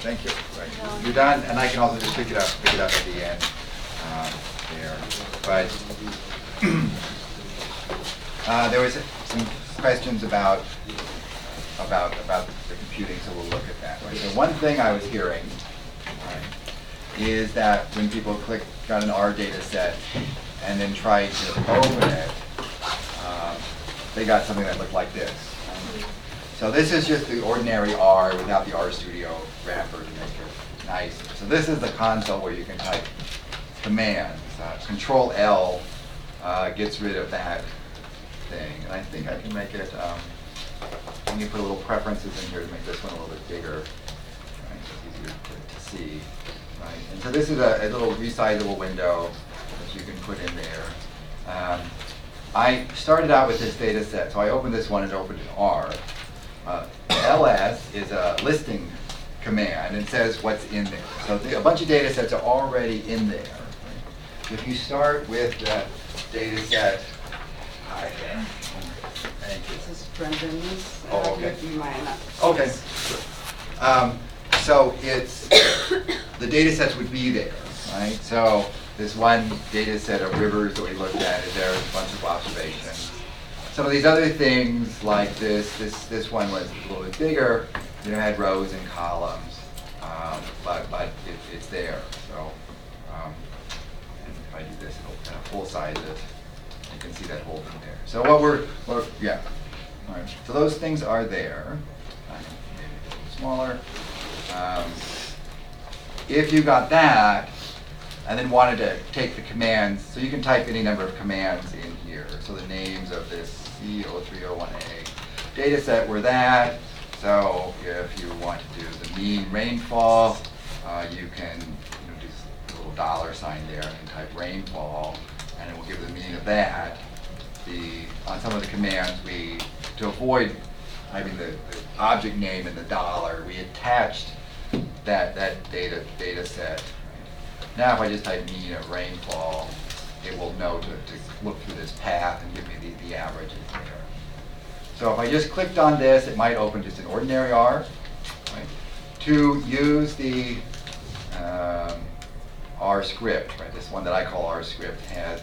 thank you. Right. You're done, and I can also just pick it up at the end there. But there was some questions about the computing, so we'll look at that. Right. So one thing I was hearing, right, is that when people got an R data set and then tried to open it, they got something that looked like this. So this is just the ordinary R without the RStudio wrapper to make it nice. So this is the console where you can type commands. Control L gets rid of that thing. And I think I can make it, let me put a little preferences in here to make this one a little bit bigger. Right, so it's easier to see. Right. And so this is a little resizable window that you can put in there. I started out with this data set, so I opened this one and opened an R. ls is a listing command and says what's in there. So a bunch of data sets are already in there. Right? If you start with that data set, hi there. Thank you. This is Brendan's. Oh, okay. Mine. Okay. So it's the data sets would be there, right? So this one data set of rivers that we looked at is there, a bunch of observations. Some of these other things like this one was a little bit bigger, had rows and columns, but it's there. So and if I do this, it'll kind of full size it. You can see that whole thing there. So yeah. All right. So those things are there. Maybe a little smaller. If you got that, and then wanted to take the commands, so you can type any number of commands in here. So the names of this C0301A data set were that. So if you want to do the mean rainfall, you can do a little $sign there and type rainfall, and it will give the mean of that. On some of the commands, to avoid having the object name and the dollar, we attached that data set. Now if I just type mean of rainfall, it will know to look through this path and give me the averages there. So if I just clicked on this, it might open just an ordinary R. Right? To use the R script, right? This one that I call R script has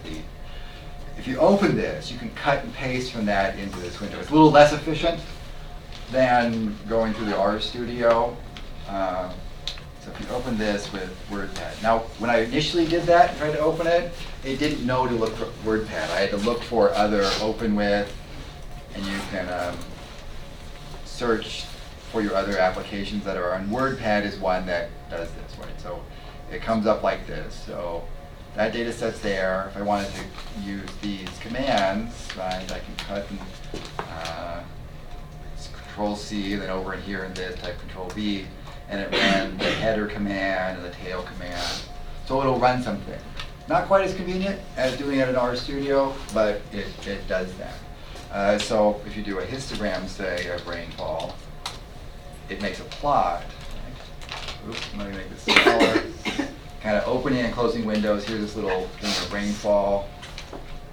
if you open this, you can cut and paste from that into this window. It's a little less efficient than going through the RStudio. So if you open this with WordPad. Now, when I initially did that and tried to open it, it didn't know to look for WordPad. I had to look for other open with, and you can search for your other applications that are on. WordPad is one that does this, right? So it comes up like this. So that data set's there. If I wanted to use these commands, right, I can cut and Control C, then over in here in this, type Control V, and it ran the header command and the tail command. So it'll run something. Not quite as convenient as doing it in RStudio, but it does that. So if you do a histogram, say, of rainfall, it makes a plot. Right? Oops, I'm going to make this smaller. Kind of opening and closing windows. Here's this little thing of rainfall.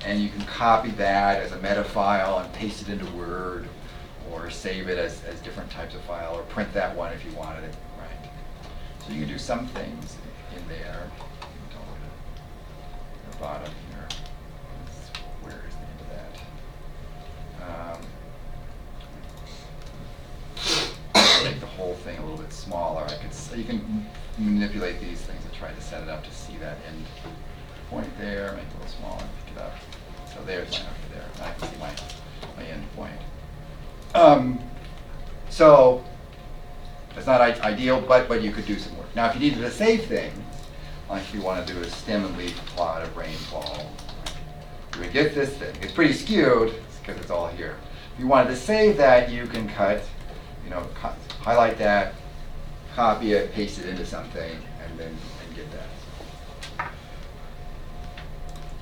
And you can copy that as a meta file and paste it into Word, or save it as different types of file, or print that one if you wanted it. Right. So you can do some things in there. Go to the bottom here. Where is the end of that? I'll make the whole thing a little bit smaller. You can manipulate these things and try to set it up to see that end point there. Make it a little smaller, pick it up. So there's my number there. I can see my end point. So it's not ideal, but you could do some work. Now, if you needed to save things, like if you want to do a stem and leaf plot of rainfall, you would get this thing. It's pretty skewed because it's all here. If you wanted to save that, you can highlight that, copy it, paste it into something, and get that.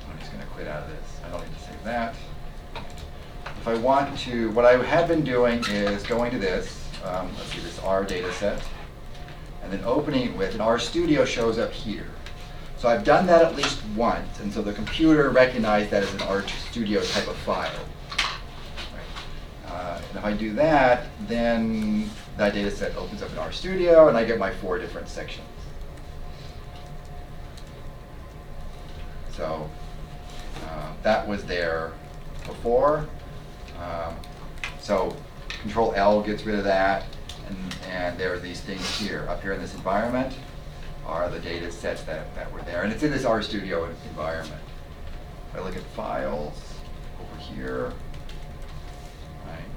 I'm just going to quit out of this. I don't need to save that. If I want to, what I have been doing is going to this, let's see, this R data set, and then opening it with, and RStudio shows up here. So I've done that at least once, and so the computer recognized that as an RStudio type of file. Right. And if I do that, then that data set opens up in RStudio, and I get my 4 different sections. So that was there before. So Control L gets rid of that, and there are these things here. Up here in this environment are the data sets that were there, and it's in this RStudio environment. If I look at files over here,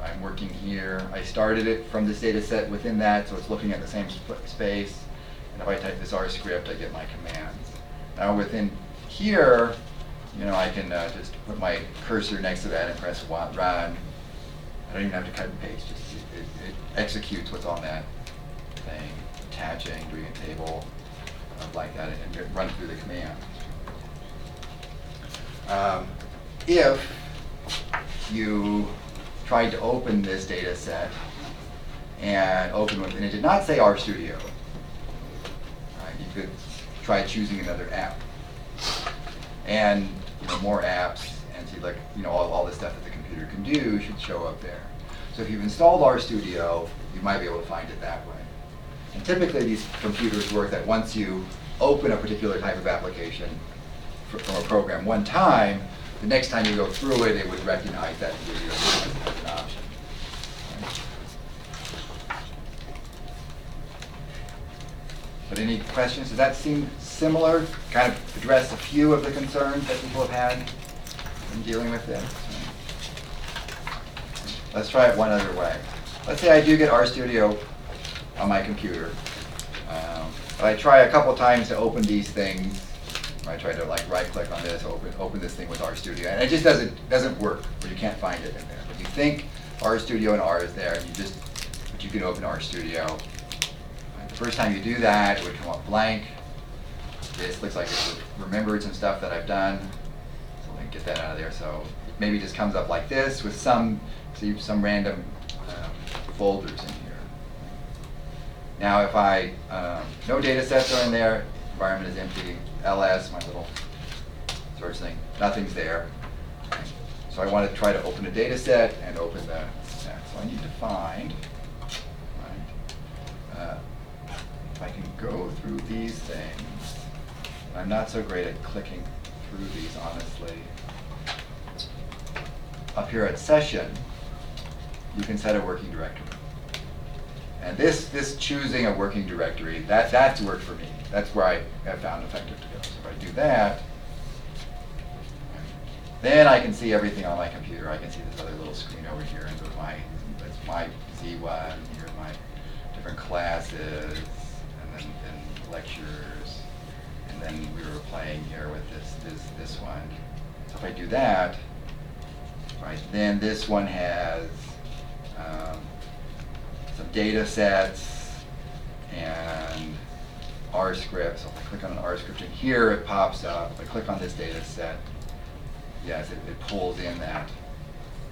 I'm working here. I started it from this data set within that, so it's looking at the same space. And if I type this R script, I get my commands. Now within here, I can just put my cursor next to that and press run. I don't even have to cut and paste. Just it executes what's on that thing, attaching, doing a table, like that, and run through the command. If you tried to open this data set and it did not say RStudio, right, you could try choosing another app. And more apps, and see, like, all the stuff that the computer can do should show up there. So if you've installed RStudio, you might be able to find it that way. And typically these computers work that once you open a particular type of application from a program one time, the next time you go through it, it would recognize that video as an option. But any questions? Does that seem similar? Kind of address a few of the concerns that people have had in dealing with this. Let's try it one other way. Let's say I do get RStudio on my computer. But I try a couple times to open these things. I try to right-click on this, open this thing with RStudio, and it just doesn't work, or you can't find it in there. But you think RStudio and R is there, but you can open RStudio. The first time you do that, it would come up blank. This looks like it remembered some stuff that I've done, so let me get that out of there. So maybe it just comes up like this with some random folders in here. Now, if no data sets are in there, environment is empty. LS, my little search thing, nothing's there. So I want to try to open a data set and open the set. So I need to find, if I can go through these things. I'm not so great at clicking through these, honestly. Up here at session, you can set a working directory. And this choosing a working directory, that's worked for me. That's where I have found effective to go. So if I do that, then I can see everything on my computer. I can see this other little screen over here, and that's my Z1. Here are my different classes, and then lectures, and then we were playing here with this one. So if I do that, right, then this one has some data sets and R script. So if I click on an R script in here, it pops up. If I click on this data set, yes, it pulls in that.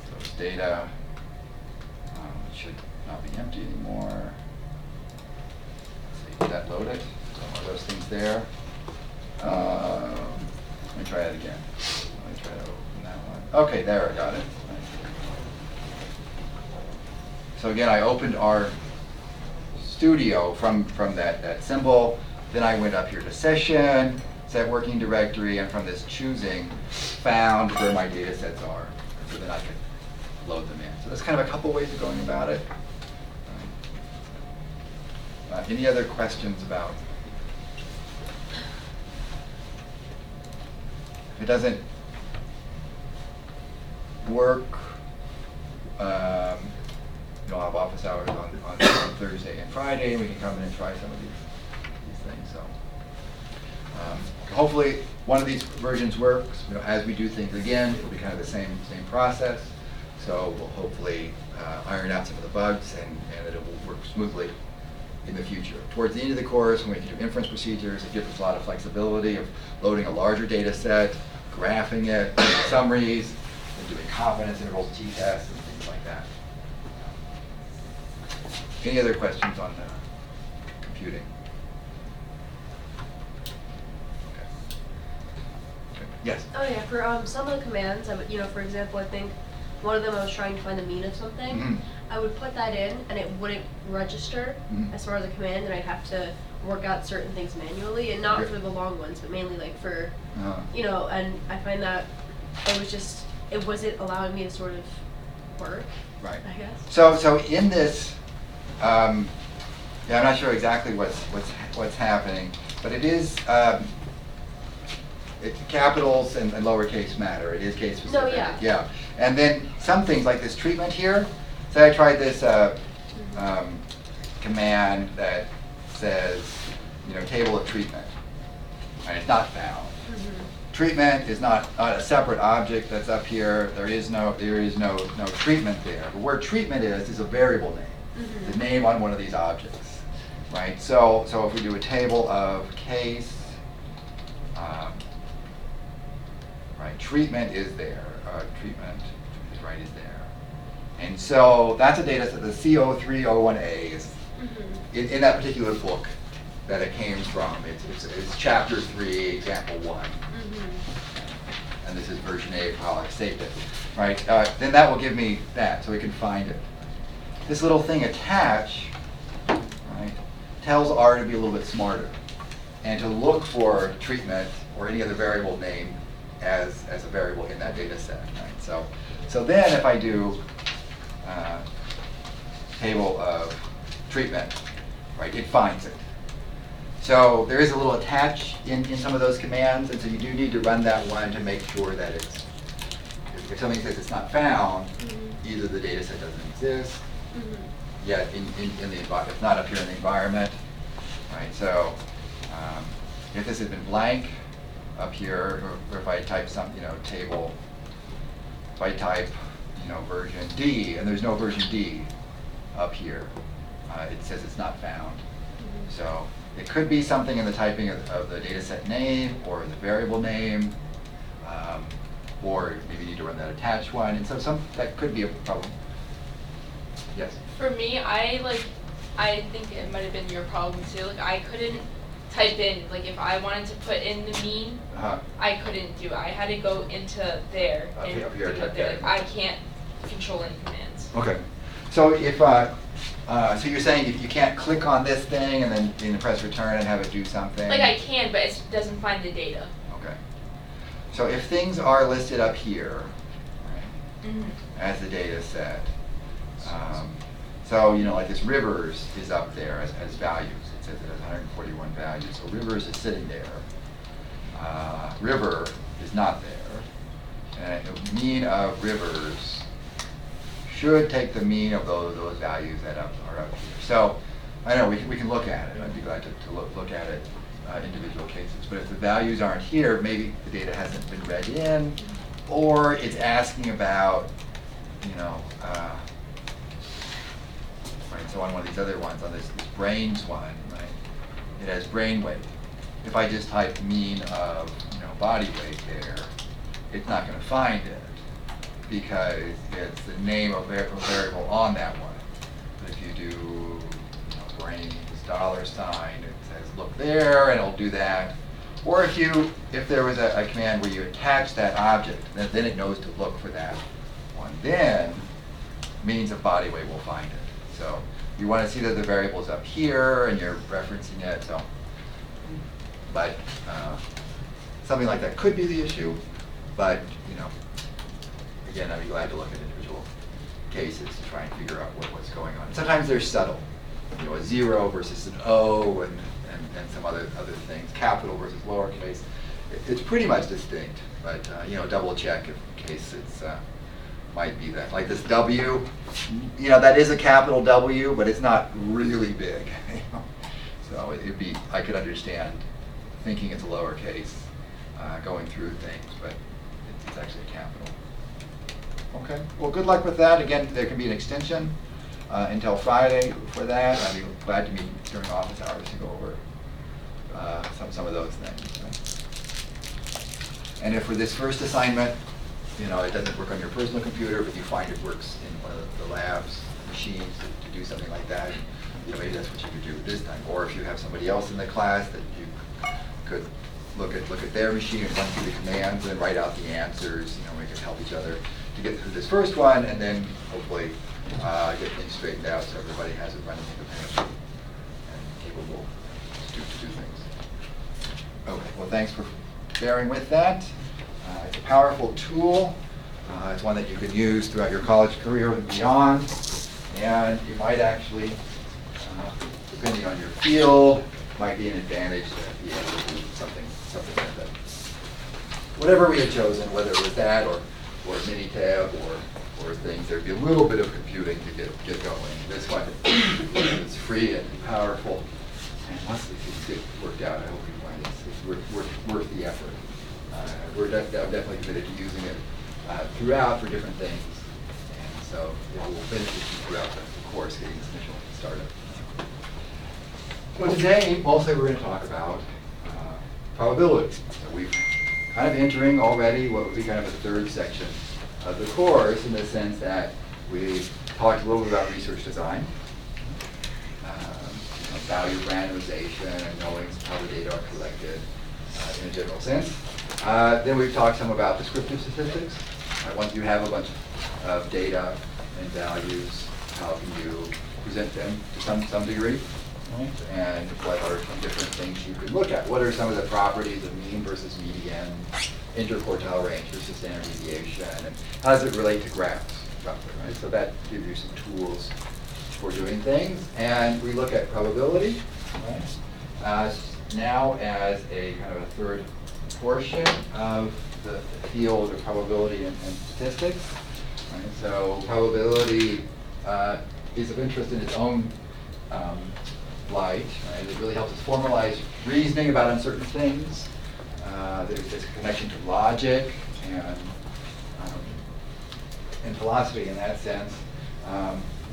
So it's data. It should not be empty anymore. Let's see, did that load it? So are those things there? Let me try it again. Let me try to open that one. Okay, there, I got it. So again, I opened RStudio from that symbol. Then I went up here to session, set working directory, and from this choosing, found where my data sets are. So then I could load them in. So that's kind of a couple ways of going about it. Any other questions about? If it doesn't work, you'll have office hours on Thursday and Friday, and we can come in and try some of these things. So hopefully one of these versions works. As we do things again, it'll be kind of the same process. So we'll hopefully iron out some of the bugs, and it will work smoothly in the future. Towards the end of the course, when we can do inference procedures, it gives us a lot of flexibility of loading a larger data set, graphing it, summaries, and doing confidence intervals, t-tests, and things like that. Any other questions on computing? Okay. Yes? Oh yeah, for some of the commands, for example, I think one of them I was trying to find the mean of something. Mm-hmm. I would put that in and it wouldn't register as far as a command, and I'd have to work out certain things manually, and not for the long ones, but mainly like for, you know, and I find that it wasn't allowing me to sort of work, right. I guess. So in this, yeah, I'm not sure exactly what's happening, but it is, capitals and lowercase matter. It is case specific. No, yeah. Yeah. And then some things like this treatment here. So I tried this command that says, you know, table of treatment, and it's not found. Treatment is not a separate object that's up here. There is no treatment there. But where treatment is a variable name, the name on one of these objects, right? So if we do a table of case, right, treatment is there. Treatment is there, and so that's a data set. The CO301A is in that particular book that it came from. It's chapter 3, example 1. And this is version 8 while I've saved it, right? Then that will give me that, so we can find it. This little thing attach, right, tells R to be a little bit smarter and to look for treatment or any other variable name as a variable in that data set, right? So then if I do table of treatment, right, it finds it. So there is a little attach in some of those commands, and so you do need to run that one to make sure that it's, if something says it's not found, either the data set doesn't exist, yet in the environment, it's not up here in the environment, right? So if this had been blank up here, or if I type some, you know, table, if I type, you know, version D, and there's no version D up here, it says it's not found. So it could be something in the typing of the data set name or the variable name, or maybe you need to run that attach one, and so that could be a problem. Yes? For me, I think it might have been your problem too. Like, I couldn't type in, like, if I wanted to put in the mean, I couldn't do it. I had to go into there Up and here, do it there. Like, I can't control any commands. Okay. So if so you're saying if you can't click on this thing and then press return and have it do something? Like, I can, but it doesn't find the data. Okay. So if things are listed up here, right, as the data set, so, you know, like this rivers is up there as values. It says it has 141 values. So rivers is sitting there. River is not there. And the mean of rivers should take the mean of those values that are up here. So I know we can look at it. I'd be glad to look at it individual cases. But if the values aren't here, maybe the data hasn't been read in, or it's asking about, you know, right, so on one of these other ones, on this brains one, right, it has brain weight. If I just type mean of, you know, body weight there, it's not going to find it because it's the name of a variable on that one. But if you do, you know, brains $, it says look there, and it'll do that. Or if there was a command where you attach that object, then it knows to look for that one. Then means of body weight will find it. So you want to see that the variable's up here and you're referencing it. So, but something like that could be the issue. But, you know, again, I'd be glad to look at individual cases to try and figure out what's going on. Sometimes they're subtle, you know, a 0 versus an O, and some other things, capital versus lowercase. It's pretty much distinct, but you know, double check in case it's might be that. Like this W, you know, that is a capital W, but it's not really big. You know? So it'd be, I could understand thinking it's a lowercase, going through things, but it's actually a capital. Okay, well, good luck with that. Again, there can be an extension until Friday for that. I'd be glad to meet during office hours to go over some of those things. Right? And if for this first assignment, you know, it doesn't work on your personal computer, but you find it works in one of the labs machines to do something like that, you know, maybe that's what you could do this time. Or if you have somebody else in the class that you could look at their machine and run through the commands and then write out the answers. You know, we could help each other to get through this first one, and then hopefully get things straightened out so everybody has it running independently and capable to do things. Okay, well, thanks for bearing with that. It's a powerful tool. It's one that you can use throughout your college career and beyond. And you might actually, depending on your field, might be an advantage to be able to do something like that. Whatever we had chosen, whether it was that or Minitab or things, there'd be a little bit of computing to get going. This one is free and powerful. And once these get worked out, I hope you find it's worth the effort. I'm definitely committed to using it throughout for different things. And so it will benefit you throughout the course, getting this initial startup. So today, mostly we're going to talk about probability. So we've kind of entering already what would be kind of a third section of the course, in the sense that we talked a little bit about research design, value randomization, and knowing how the data are collected in a general sense. Then we've talked some about descriptive statistics. Once you have a bunch of data and values, how can you present them to some degree? Right. And what are some different things you could look at? What are some of the properties of mean versus median, interquartile range versus standard deviation, and how does it relate to graphs, roughly, right? So that gives you some tools for doing things. And we look at probability, right? Now as a kind of a third portion of the field of probability and statistics. Right? So probability is of interest in its own light. Right? It really helps us formalize reasoning about uncertain things. There's a connection to logic and philosophy in that sense.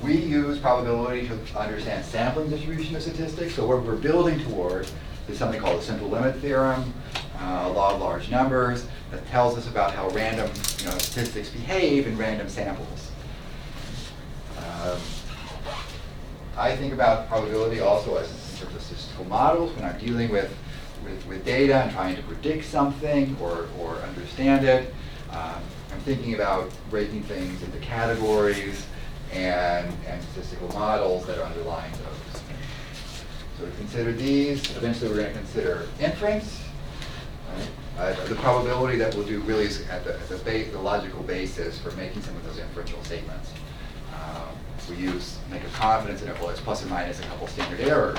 We use probability to understand sampling distribution of statistics. So what we're building toward is something called the simple limit theorem, law of large numbers, that tells us about how random statistics behave in random samples. I think about probability also as in terms of statistical models when I'm dealing with data and trying to predict something or understand it. I'm thinking about breaking things into categories and statistical models that are underlying those. So we consider these. Eventually we're going to consider inference. Right? The probability that we'll do really is at the logical basis for making some of those inferential statements. We make a confidence interval as plus or minus a couple standard errors.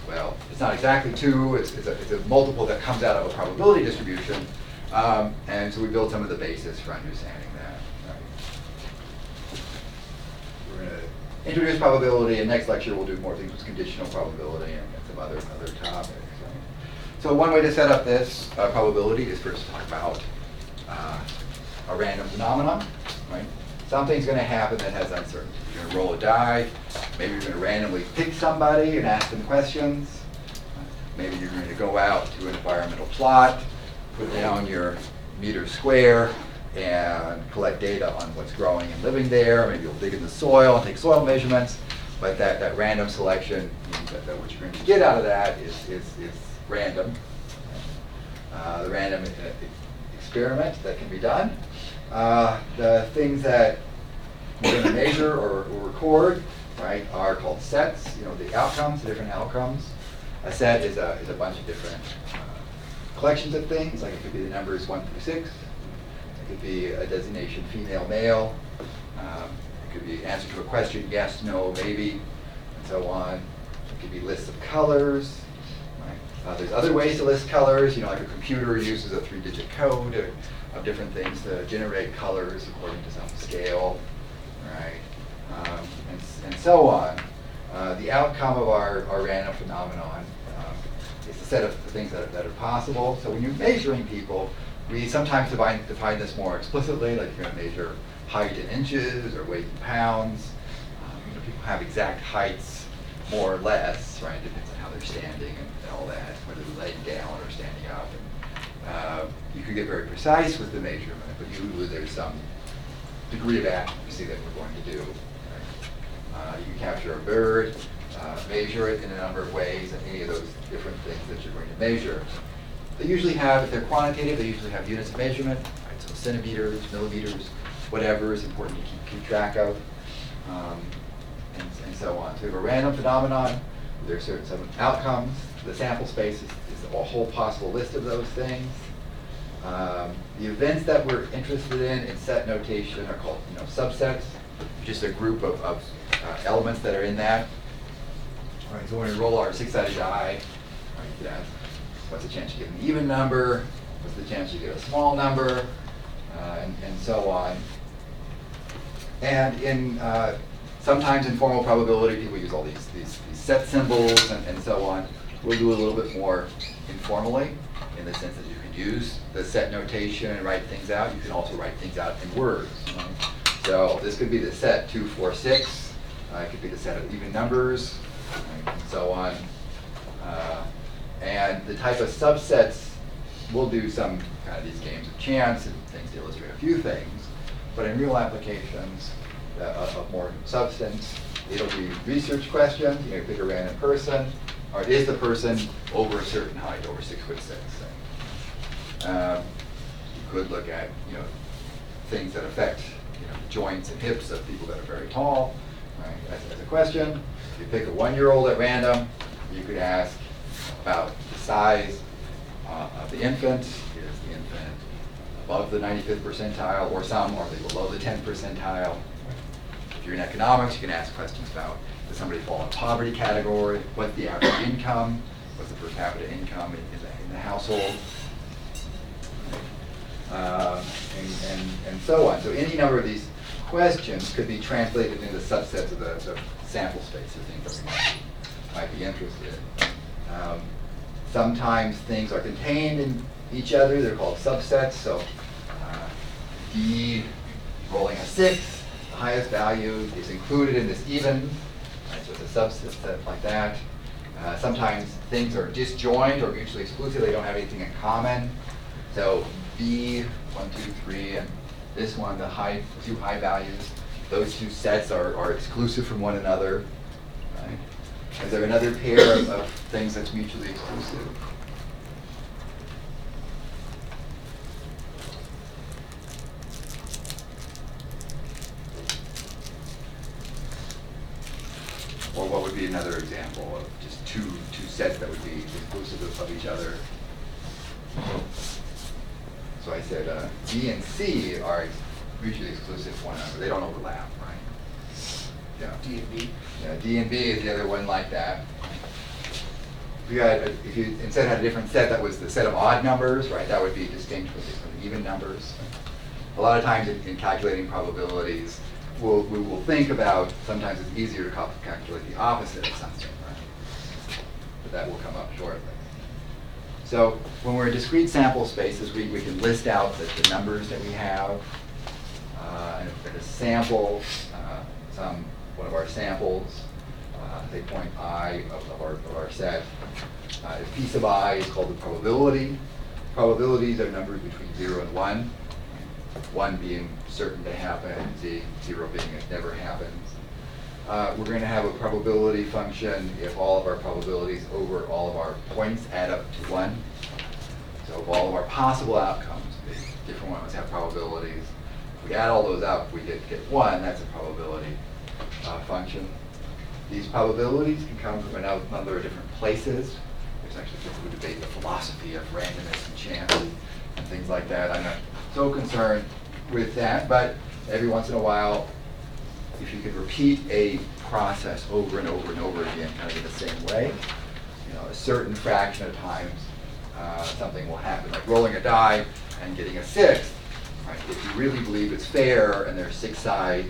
Well, it's not exactly 2, it's a multiple that comes out of a probability distribution. And so we build some of the basis for understanding that. Right? We're going to introduce probability, and next lecture we'll do more things with conditional probability and some other topics. Right? So one way to set up this probability is first to talk about a random phenomenon. Right? Something's going to happen that has uncertainty. You're going to roll a die. Maybe you're going to randomly pick somebody and ask them questions. Maybe you're going to go out to an environmental plot, put down your meter square, and collect data on what's growing and living there. Maybe you'll dig in the soil and take soil measurements. But that random selection, that what you're going to get out of that is random. The random experiment that can be done. The things that we're going to measure or record, right, are called sets. The outcomes, the different outcomes. A set is a bunch of different collections of things. Like it could be the numbers 1 through 6. It could be a designation female, male. It could be answer to a question, yes, no, maybe, and so on. It could be lists of colors. Right? There's other ways to list colors. Like a computer uses a 3-digit code of different things to generate colors according to some scale, right? And so on. The outcome of our random phenomenon is a set of things that are possible. So when you're measuring people, we sometimes define this more explicitly, like you're going to measure height in inches or weight in pounds. People have exact heights, more or less, right? It depends on how they're standing and all that, whether they're laying down or standing up. You could get very precise with the measurement, but usually there's some degree of accuracy that we're going to do. Right? You can capture a bird, measure it in a number of ways, and any of those different things that you're going to measure. They usually have, if they're quantitative, they usually have units of measurement, right? So centimeters, millimeters, whatever is important to keep track of. and so on. So we have a random phenomenon. There's some outcomes. The sample space is a whole possible list of those things. The events that we're interested in set notation are called subsets, just a group of elements that are in that. All right, so when we roll our six-sided die, you could ask, what's the chance you get an even number? What's the chance you get a small number? And so on. And in sometimes in formal probability, people use all these set symbols and so on. We'll do a little bit more informally, in the sense that you can use the set notation and write things out. You can also write things out in words. So this could be the set 2, 4, 6. It could be the set of even numbers, and so on. And the type of subsets, we'll do some kind of these games of chance and things to illustrate a few things. But in real applications of more substance, it'll be research questions. You pick a random person, or is the person over a certain height, over 6'6"? You could look at things that affect joints and hips of people that are very tall, right? As a question. If you pick a 1-year-old at random, you could ask about the size of the infant. Is the infant above the 95th percentile, or are they below the 10th percentile? If you're in economics, you can ask questions about, does somebody fall in poverty category? What's the average income? What's the per capita income in the household? And so on. So any number of these questions could be translated into subsets of the sample space of things that we might be interested in. Sometimes things are contained in each other. They're called subsets. So D rolling a 6, the highest value is included in this even. Right, so it's a subset like that. Sometimes things are disjoint or mutually exclusive. They don't have anything in common. So B, 1, 2, 3, and this one, the two high values, those two sets are exclusive from one another. Right? Is there another pair of things that's mutually exclusive? Or what would be another example of just two sets that would be exclusive of each other? So I said D and C are mutually exclusive of one another. They don't overlap, right? Yeah. D and B. Yeah, D and B is the other one like that. If you instead had a different set that was the set of odd numbers, right, that would be distinct from even numbers. A lot of times in calculating probabilities, we will think about, sometimes it's easier to calculate the opposite of something, right? But that will come up shortly. So when we're in discrete sample spaces, we can list out the numbers that we have, and a sample, one of our samples, say point I of our set. A piece of I is called the probability. Probabilities are numbers between 0 and 1. 1 being certain to happen, 0 being it never happens. We're going to have a probability function if all of our probabilities over all of our points add up to 1. So if all of our possible outcomes, different ones have probabilities, if we add all those up, we get 1, that's a probability function. These probabilities can come from a number of different places. There's actually people who debate the philosophy of randomness and chance and things like that. I'm not so concerned with that, but every once in a while, if you could repeat a process over and over and over again, kind of in the same way, a certain fraction of times something will happen, like rolling a die and getting a 6. Right? If you really believe it's fair and there are 6 sides,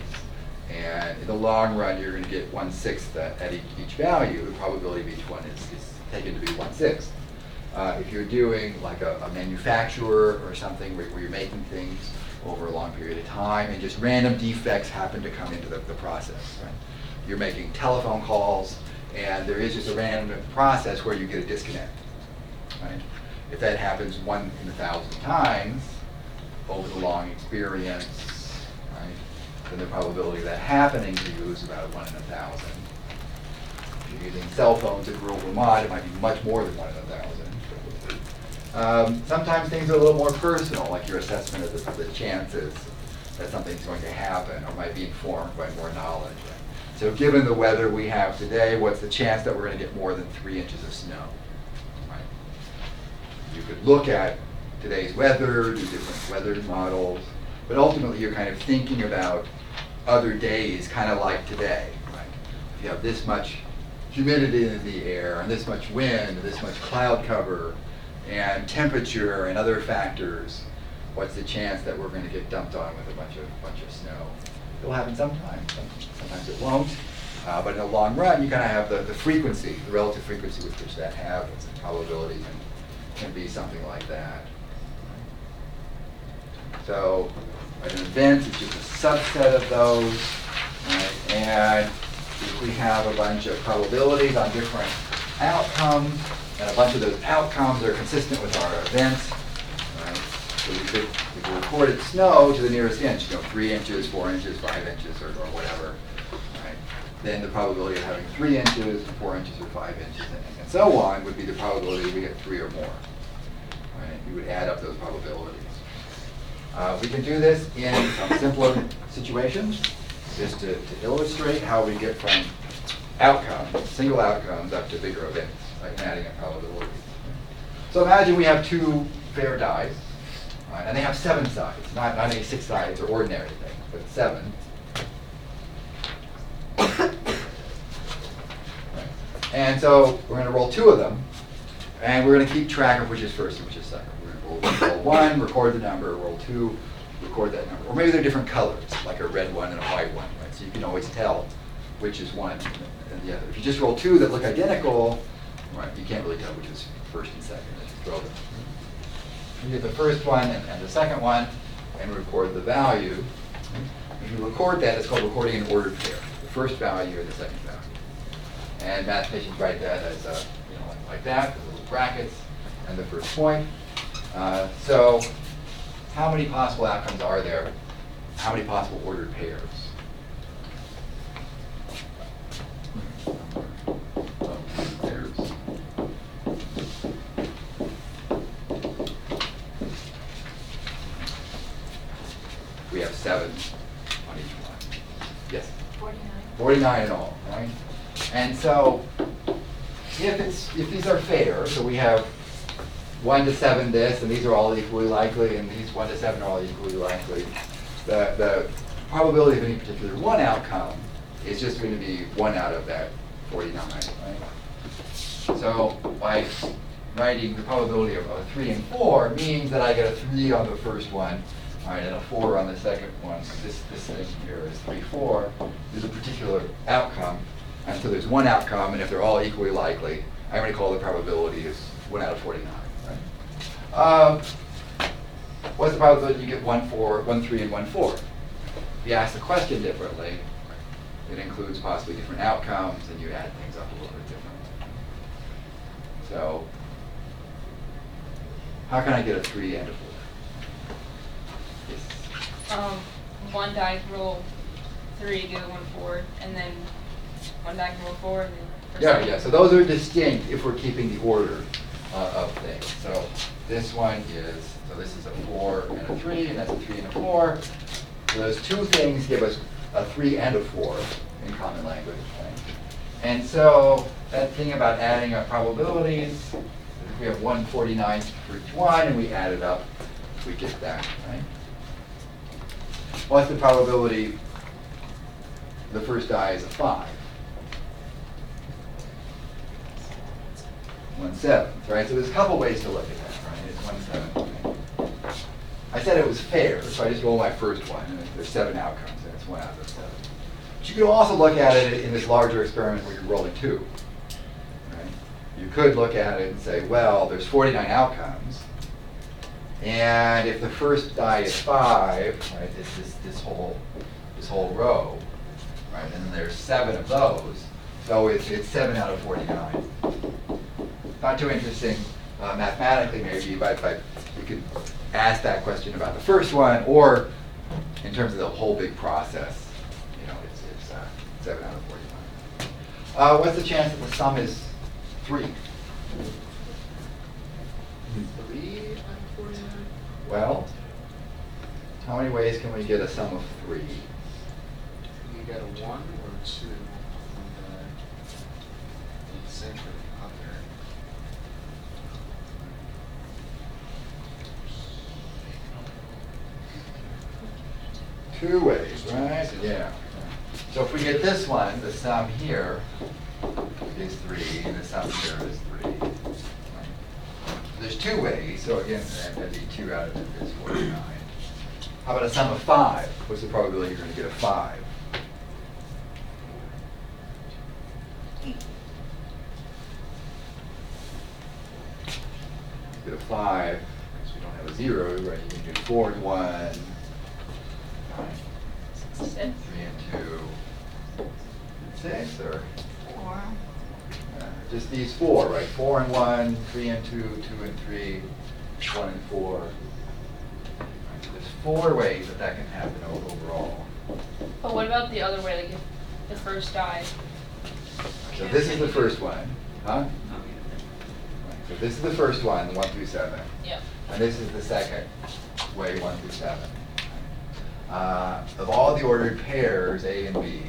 and in the long run you're going to get 1/6 at each value, the probability of each one is taken to be 1/6. If you're doing like a manufacturer or something where you're making things over a long period of time and just random defects happen to come into the process, right? You're making telephone calls and there is just a random process where you get a disconnect, right? If that happens 1 in 1,000 times over the long experience, right, then the probability of that happening to you is about 1 in 1,000. If you're using cell phones in rural Vermont, it might be much more than 1 in 1,000. Sometimes things are a little more personal, like your assessment of the chances that something's going to happen or might be informed by more knowledge. So given the weather we have today, what's the chance that we're going to get more than 3 inches of snow? Right? You could look at today's weather, do different weather models, but ultimately you're kind of thinking about other days kind of like today. Right? If you have this much humidity in the air and this much wind and this much cloud cover and temperature and other factors, what's the chance that we're going to get dumped on with a bunch of snow? It'll happen sometimes. Sometimes it won't. But in the long run, you kind of have the frequency, the relative frequency with which that happens. The probability can be something like that. So an event is just a subset of those. Right? And if we have a bunch of probabilities on different outcomes, and a bunch of those outcomes are consistent with our events, right? So we could record snow to the nearest inch, 3 inches, 4 inches, 5 inches, or whatever. Right? Then the probability of having 3 inches, 4 inches, or 5 inches, and so on would be the probability we get 3 or more. Right? You would add up those probabilities. We can do this in some simpler situations, just to illustrate how we get from outcomes, single outcomes, up to bigger events, like adding up probabilities. So imagine we have 2 fair dice, right, and they have 7 sides, not any 6 sides or ordinary things, but 7. Right. And so we're going to roll 2 of them, and we're going to keep track of which is first and which is second. We're going to roll 1, record the number, roll 2, record that number. Or maybe they're different colors, like a red one and a white one, right? So you can always tell which is one and the other. If you just roll 2 that look identical, right, you can't really tell which is first and second as you throw them. You get the first one and the second one, and record the value. If you record that, it's called recording an ordered pair. The first value and the second value. And mathematicians write that as like that, with little brackets, and the first point. So how many possible outcomes are there? How many possible ordered pairs? We have 7 on each one. Yes? 49. 49 in all, right? And so if these are fair, so we have 1 to 7 this, and these are all equally likely, and these 1 to 7 are all equally likely, the probability of any particular one outcome is just going to be 1 out of that 49, right? So by writing the probability of 3 and 4 means that I get a 3 on the first one, all right, and a 4 on the second one. So this thing here is 3, 4. There's a particular outcome, and so there's one outcome, and if they're all equally likely, I'm going to call the probability is 1 out of 49. Right? What's the probability you get 1, 4, 1, 3, and 1, 4? If you ask the question differently, it includes possibly different outcomes, and you add things up a little bit differently. So, how can I get a 3 and a 4? Yes. One die can roll 3, the other one 4, and then one die can roll 4, and then Yeah. So those are distinct if we're keeping the order of things. So this one is, so this is a 4 and a 3, and that's a 3 and a 4. So those 2 things give us a 3 and a 4 in common language. Right? And so that thing about adding up probabilities, if we have 1/49 for each one, and we add it up, we get that, right? What's the probability the first die is a 5? 1/7, right? So there's a couple ways to look at that, right? It's 1/7. Right? I said it was fair, so I just roll my first one, and there's 7 outcomes, and it's 1 out of 7. But you could also look at it in this larger experiment where you're rolling 2. Right? You could look at it and say, well, there's 49 outcomes, and if the first die is 5, right, it's this whole row, right, and then there's 7 of those, so it's 7 out of 49. Not too interesting mathematically maybe, but you could ask that question about the first one, or in terms of the whole big process, it's 7 out of 49. What's the chance that the sum is 3? 3 out of 49? Well, how many ways can we get a sum of 3? You get a 1 or 2 on the eccentric other. Two ways, right? Yeah. So if we get this one, the sum here is 3, and the sum here is 3. Right? There's 2 ways, so again, that'd be 2 out of it is 49. How about a sum of 5? What's the probability you're going to get a 5? Get a 5, because we don't have a 0, right? You can do 4 and 1, 9, 6. 3 and 2, 6, or 4. just these 4, right? 4 and 1, 3 and 2, 2 and 3, 1 and 4. There's 4 ways that can happen overall. But what about the other way, like if the first die? So this is the first one, huh? So this is the first one, 1 through 7. Yep. And this is the second way, 1 through 7. Of all the ordered pairs, A and B,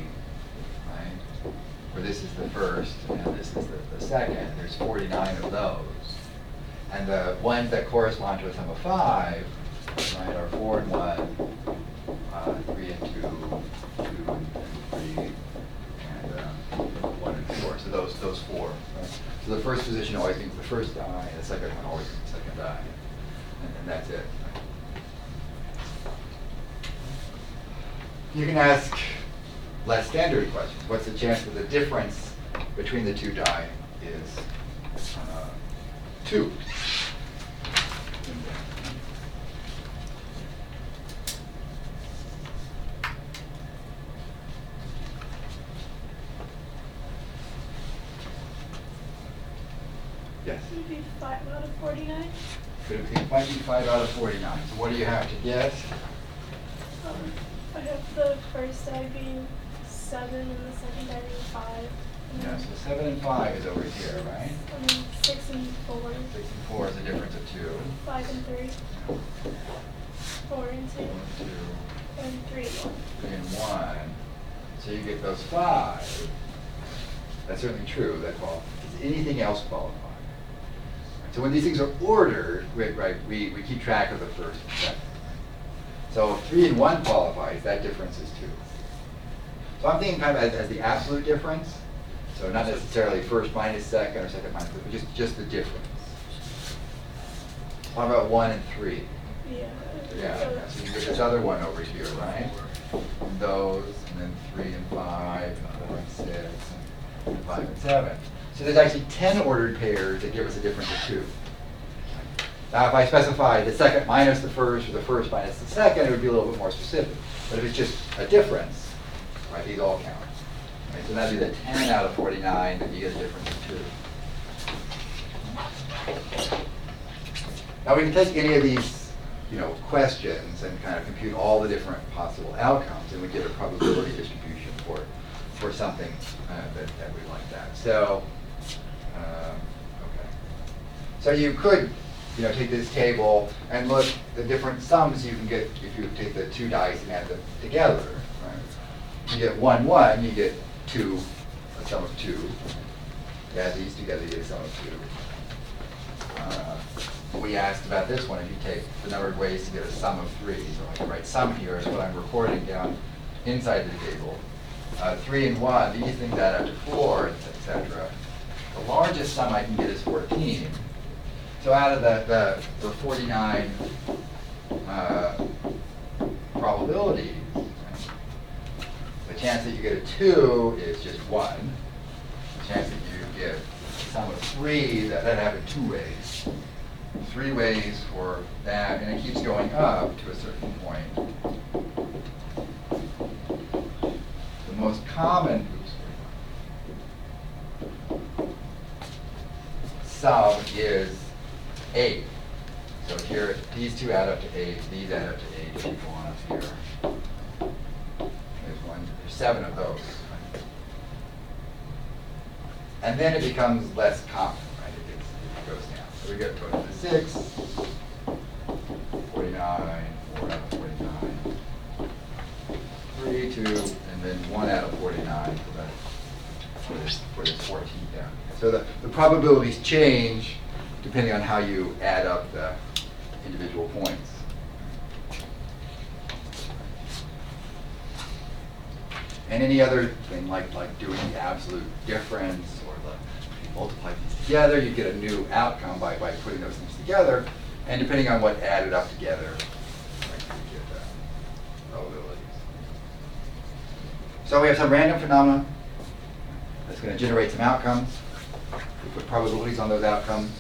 right, where this is the first and this is the second, there's 49 of those. And the ones that correspond to a sum of 5, right, are 4 and 1, 3 and 2, 2 and 3, and 1 and 4. So those 4. Right? So the first position always means the first die, and the second one always means the second die. And that's it. You can ask less standard questions. What's the chance that the difference between the 2 die is 2? Yes? Would it be 5 out of 49? It might be 5 out of 49. So what do you have to get? I have the first die being 7 and the second die being 5. Yeah, so 7 and 5 is over here, right? And then 6 and 4. 6 and 4 is a difference of 2. 5 and 3. 4 and 2. 1, 2, And 3 and 1. 3 and 1. So you get those 5. That's certainly true. That qualifies. Does anything else qualify? So when these things are ordered, we keep track of the first and second. So if 3 and 1 qualifies, that difference is 2. So I'm thinking kind of as the absolute difference. So not necessarily first minus second or second minus third, but just the difference. How about 1 and 3? Yeah. Yeah, so you get this other one over here, right? And those, and then 3 and 5, and 4 and 6, and 5 and 7. So there's actually 10 ordered pairs that give us a difference of 2. Now if I specify the second minus the first, or the first minus the second, it would be a little bit more specific. But if it's just a difference, right, these all count. Right, so that'd be the 10 out of 49 that you get a difference of 2. Now we can take any of these, questions and kind of compute all the different possible outcomes, and we get a probability distribution for something that we like that. So, okay. So you could, take this table and look the different sums you can get if you take the 2 dice and add them together. Right? You get 1, 1. You get 2, a sum of 2. You add these together, you get a sum of 2. We asked about this one. If you take the number of ways to get a sum of 3, so I can write sum here is what I'm recording down inside the table. 3 and 1, these things add up to 4, etc. The largest sum I can get is 14. So out of the 49 probabilities, right, the chance that you get a 2 is just 1. The chance that you get a sum of 3, that happened 2 ways. 3 ways for that, and it keeps going up to a certain point. The most common sum is 8. So here, these 2 add up to 8, these add up to 8, if you go on up here. There's 7 of those. And then it becomes less common, right? It goes down. So we go to the 6, 49, 4 out of 49. 3, 2, and then 1 out of 49 for this 14 down. So the probabilities change depending on how you add up the individual points. And any other thing like doing the absolute difference or you multiply these together, you get a new outcome by putting those things together. And depending on what added up together, you get probabilities. So we have some random phenomena that's going to generate some outcomes. We put probabilities on those outcomes,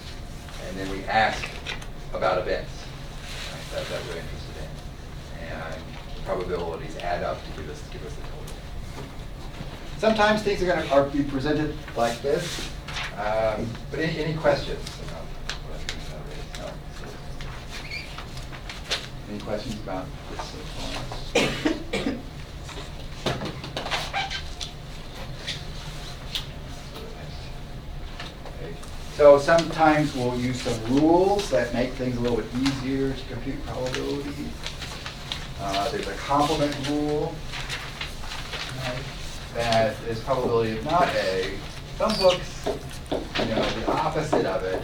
and then we ask about events that we're interested in. And the probabilities add up to give us the total. Sometimes things are going to be presented like this. But any questions about what I'm going to say? No. Any questions about this? So sometimes we'll use some rules that make things a little bit easier to compute probabilities. There's a complement rule. Right? That is probability of not A. Some books, the opposite of it.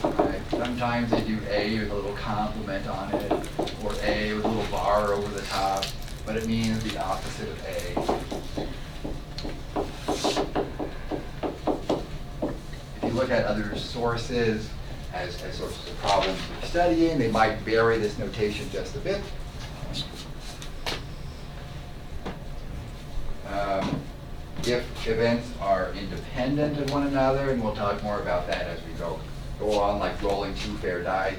Right? Sometimes they do A with a little complement on it, or A with a little bar over the top, but it means the opposite of A. If you look at other sources as sources of problems you're studying, they might vary this notation just a bit. If events are independent of one another, and we'll talk more about that as we go on, like rolling 2 fair dice,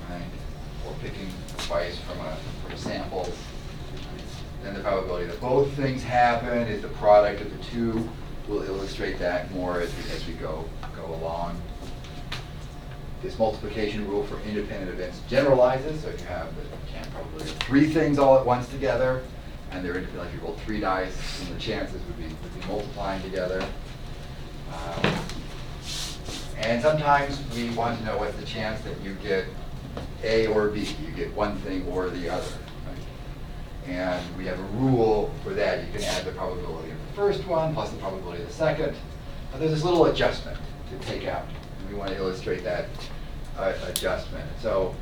right? Or picking twice from a sample. Then the probability that both things happen is the product of the two. We'll illustrate that more as we go along. This multiplication rule for independent events generalizes, so if you have the probability of 3 things all at once together, and they're independent, like you roll 3 dice, and the chances would be multiplying together. And sometimes we want to know what's the chance that you get A or B, you get one thing or the other. Right? And we have a rule for that. You can add the probability of the first one plus the probability of the second. But there's this little adjustment to take out. And we want to illustrate that adjustment. So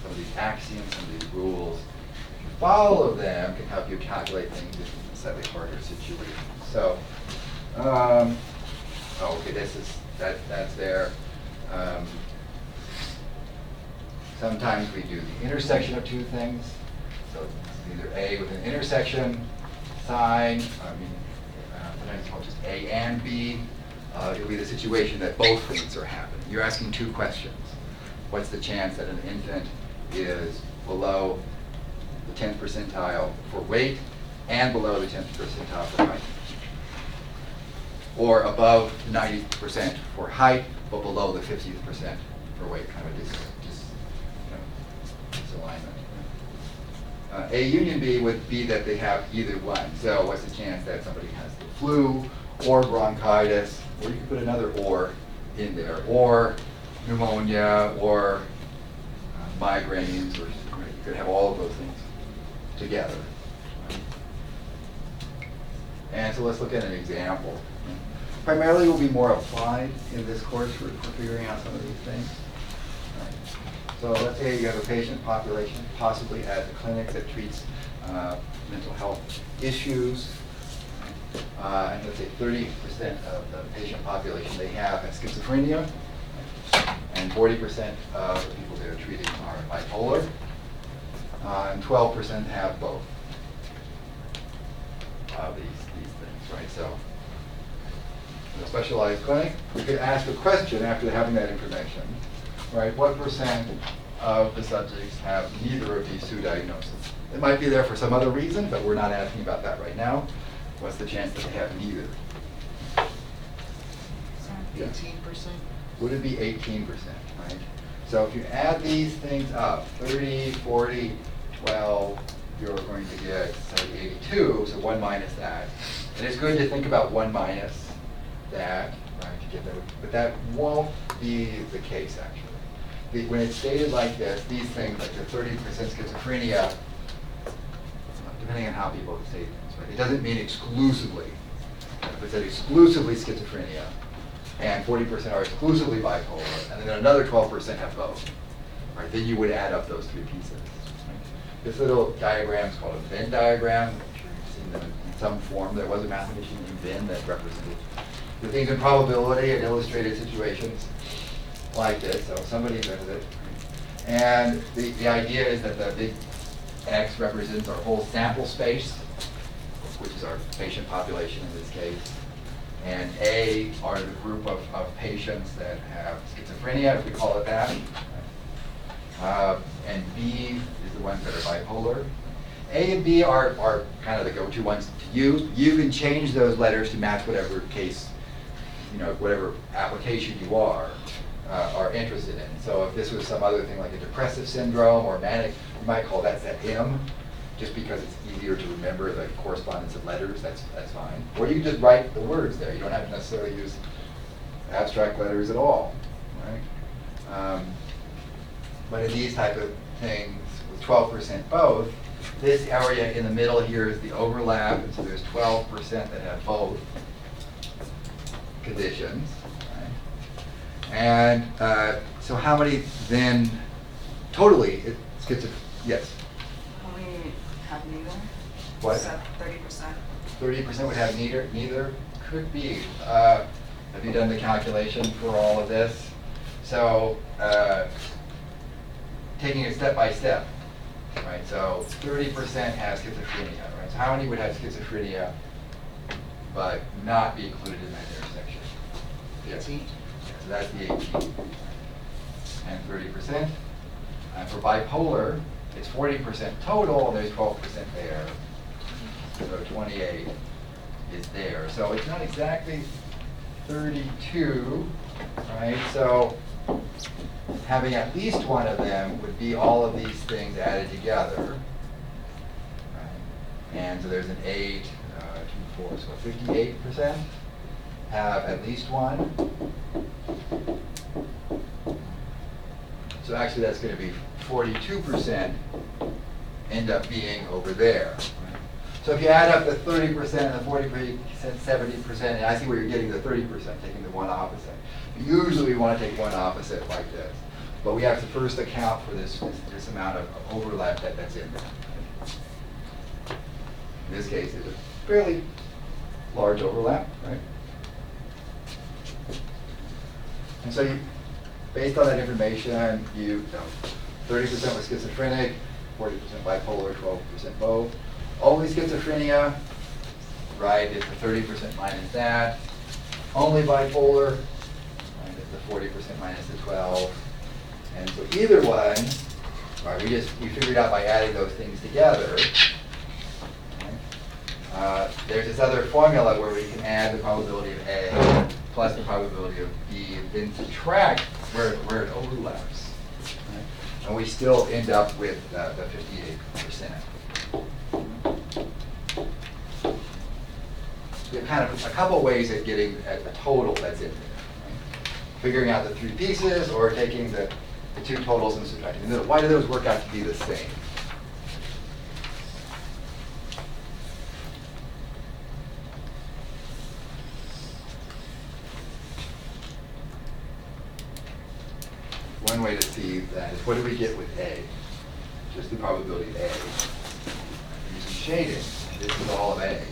some of these axioms, some of these rules, follow them can help you calculate things in slightly harder situations. So, okay, that's there. Sometimes we do the intersection of 2 things. So it's either A with an intersection sign. Sometimes it's called just A and B. It'll be the situation that both things are happening. You're asking 2 questions. What's the chance that an infant is below the 10th percentile for weight and below the 10th percentile for height? Or above 90% for height, but below the 50th percent for weight, kind of disalignment. A union B would be that they have either one. So what's the chance that somebody has the flu or bronchitis, or you could put another or in there, or pneumonia, or migraines, or you could have all of those things together. And so let's look at an example. Primarily will be more applied in this course for figuring out some of these things. Right. So let's say you have a patient population, possibly at the clinic that treats mental health issues. And let's say 30% of the patient population they have has schizophrenia, and 40% of the people they're treating are bipolar, and 12% have both of these things, right? So in a specialized clinic, we could ask a question after having that information, right? What percent of the subjects have neither of these 2 diagnoses? It might be there for some other reason, but we're not asking about that right now. What's the chance that they have neither? 18%? Would it be 18%, right? So if you add these things up, 30, 40, 12, you're going to get, say, 82, so 1 minus that. And it's good to think about 1 minus that, right, to get that, but that won't be the case, actually. When it's stated like this, these things, like the 30% schizophrenia, depending depending on how people say things, right? It doesn't mean exclusively. If it said exclusively schizophrenia, and 40% are exclusively bipolar, and then another 12% have both, right? Then you would add up those three pieces. Right? This little diagram is called a Venn diagram. I'm sure you've seen them in some form. There was a mathematician named Venn that represented the things in probability and illustrated situations like this. So somebody invented it. And the idea is that the big X represents our whole sample space, which is our patient population in this case. And A are the group of patients that have schizophrenia, if we call it that. And B is the ones that are bipolar. A and B are kind of the go-to ones to you. You can change those letters to match whatever case, whatever application you are interested in. So if this was some other thing like a depressive syndrome or manic, you might call that M, just because it's easier to remember the correspondence of letters. That's fine. Or you can just write the words there. You don't have to necessarily use abstract letters at all, right? But in these type of things, with 12% both, this area in the middle here is the overlap, and so there's 12% that have both conditions. And so how many then totally schizophrenia? Yes? How many have neither? What? 30%. 30% would have neither? Could be. Have you done the calculation for all of this? So taking it step by step, right? So 30% have schizophrenia, right? So how many would have schizophrenia but not be included in that intersection? 18. So that's the 18 and 30%. And for bipolar, it's 40% total, and there's 12% there. So 28 is there. So it's not exactly 32, right? So having at least one of them would be all of these things added together. Right? And so there's an 8, 2, 4, so 58% have at least one. So actually that's going to be 42% end up being over there. Right? So if you add up the 30% and the 40%, 70%, and I see where you're getting the 30%, taking the one opposite. Usually we want to take one opposite like this. But we have to first account for this amount of overlap that's in there. In this case, there's a fairly large overlap, right? And so you, based on that information, you know 30% was schizophrenic, 40% bipolar, 12% both. Only schizophrenia, right, is the 30% minus that. Only bipolar, right, is the 40% minus the 12. And so either one, right, we figured out by adding those things together. Okay. There's this other formula where we can add the probability of A plus the probability of B, then subtract where it overlaps. Right? And we still end up with the 58%. We have kind of a couple ways of getting a total that's in there. Right? Figuring out the three pieces or taking the two totals and subtracting them. Why do those work out to be the same? One way to see that is what do we get with A? Just the probability of A. Using shading, this is all of A.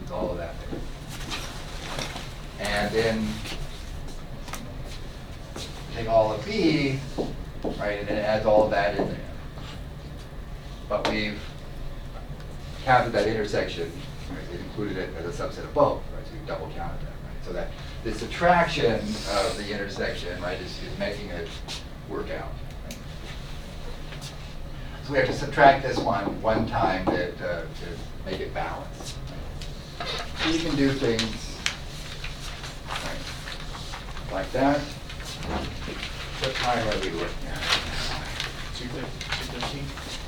It's all of that there. And then take all of B, right, and then it adds all of that in there. But we've counted that intersection, right, we've included it as a subset of both, right, so we've double counted that, right? So that the subtraction of the intersection, right, is making it work out. Right? So we have to subtract this one time to make it balance. Right? So you can do things right, like that. What time are we looking at? 2:13.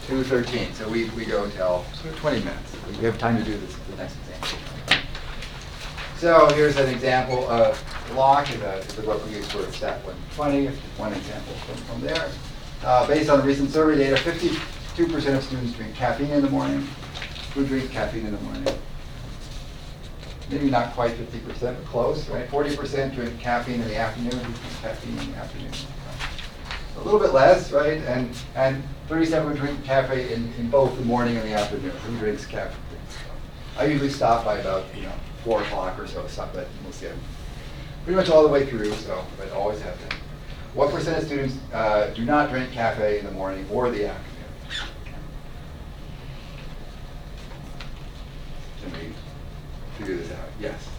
2:13. So we go until 20 minutes. We have time to do this the next example. So here's an example of block. This is what we use for stat 120. One example from there. Based on recent survey data, 52% of students drink caffeine in the morning. who drinks caffeine in the morning? Maybe not quite 50%, but close, right? 40% drink caffeine in the afternoon, who drinks caffeine in the afternoon? A little bit less, right? And 37 drink cafe in both the morning and the afternoon. Who drinks caffeine? I usually stop by about 4 o'clock or so, but we'll see. Pretty much all the way through, so but always have to. What percent of students do not drink cafe in the morning or the afternoon? Can we figure this out? Yes.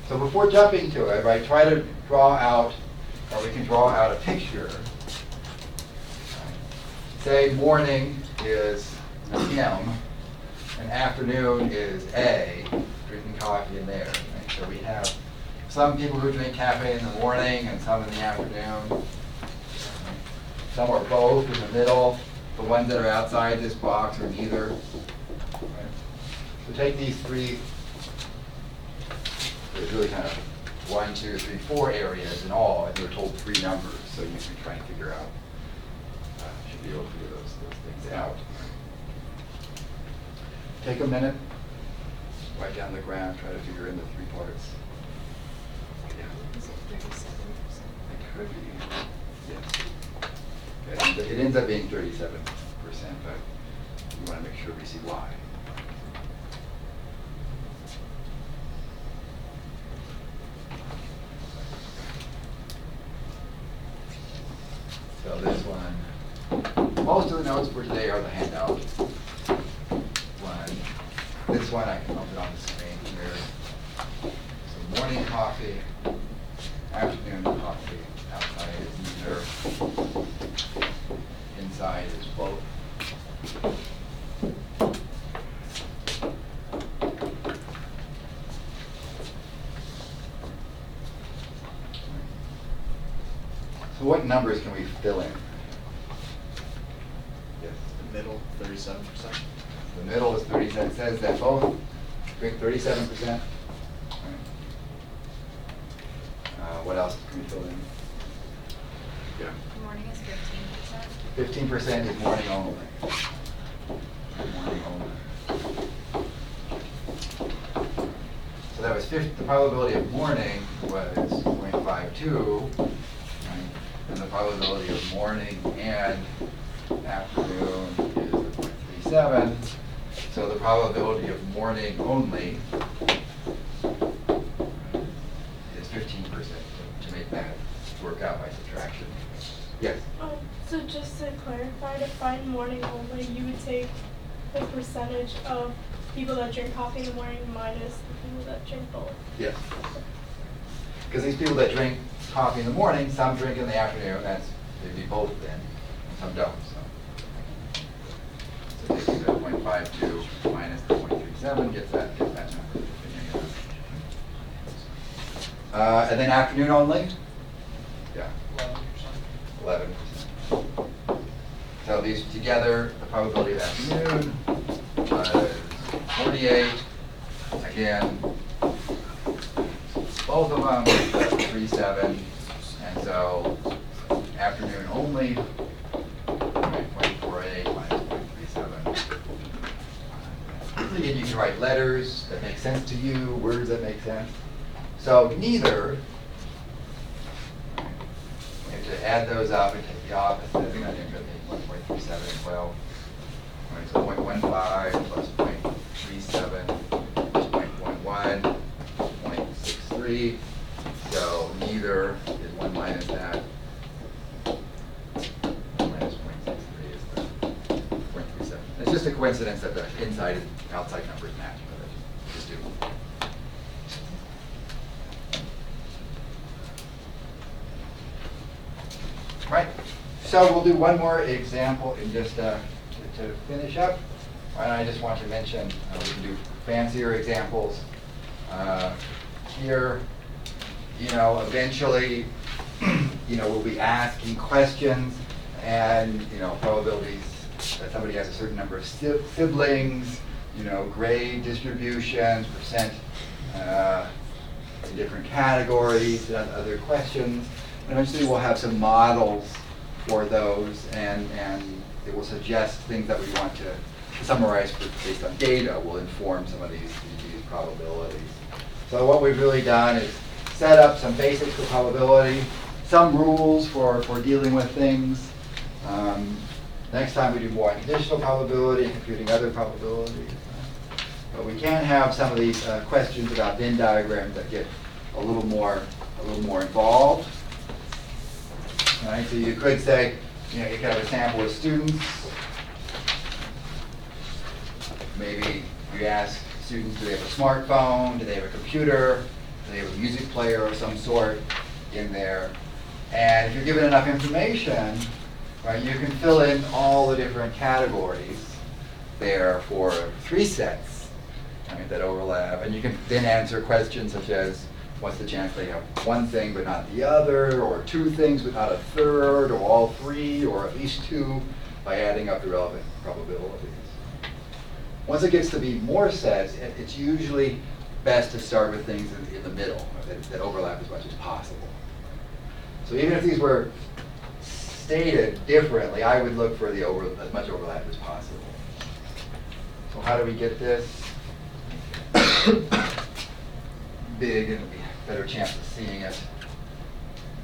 So before jumping to it, right, try to draw out, or we can draw out a picture. Say morning is M, and afternoon is A, drinking coffee in there. Right? So we have some people who drink cafe in the morning and some in the afternoon. Some are both in the middle. The ones that are outside this box are neither. Right? So take these three, there's really kind of 1, 2, 3, 4 areas in all, and we're told 3 numbers, so you can try and figure out, should be able to figure those things out. Take a minute, write down the graph, try to figure in the 3 parts. Yeah. Is it 37%? It could be, yes. It ends up being 37%, but we want to make sure we see why. So this one, most of the notes for today are the handout one. This one I can put on the screen here. So morning coffee, afternoon coffee, outside is neither, inside is both. So what numbers can we fill in? Yes. The middle, 37%. The middle is 37. It says that both drink 37%. What else can we fill in? Yeah. Morning is 15%. 15% is morning only. Morning only. So that was the probability of morning was 0.52, right? And the probability of morning and afternoon is 0.37. So the probability of morning only is 15% to make that work out by subtraction. Yes? So just to clarify, to find morning only, you would take the percentage of people that drink coffee in the morning minus the people that drink both. Yes. Because these people that drink coffee in the morning, some drink in the afternoon, they'd be both then, and some don't, so. So taking the 0.52 minus the 0.37 gets that number. And then afternoon only? Yeah. 11%. So these together, the probability of afternoon was 48. Again, both of them 37, and so afternoon only 0.48 minus 0.37. Again, you can write letters that make sense to you, words that make sense. So neither, you have to add those up and take the opposite. I think I'm going to take 1.37 as well. All right, so 0.15 plus 0.37 plus 0.11, 0.63. So neither is 1 minus that. 1 minus 0.63 is the 0.37. It's just a coincidence that the inside and outside numbers match, but just do. Right, so we'll do one more example in just to finish up. And I just want to mention we can do fancier examples. Here, eventually, we'll be asking questions and, probabilities that somebody has a certain number of siblings, grade distributions, percent in different categories, and other questions. And eventually we'll have some models for those and it will suggest things that we want to summarize based on data will inform some of these probabilities. So what we've really done is set up some basics for probability, some rules for dealing with things. Next time we do more unconditional probability, computing other probabilities. But we can have some of these questions about Venn diagrams that get a little more involved. All right, so you could say, you could have a sample of students. Maybe you ask students, do they have a smartphone? Do they have a computer? Do they have a music player of some sort in there? And if you're given enough information, right, you can fill in all the different categories there for 3 sets, right, that overlap. And you can then answer questions such as, what's the chance they have one thing but not the other, or 2 things but not a third, or all 3, or at least 2, by adding up the relevant probabilities. Once it gets to be more sets, it's usually best to start with things in the middle that overlap as much as possible. So even if these were stated differently, I would look for as much overlap as possible. So how do we get this big and a better chance of seeing it?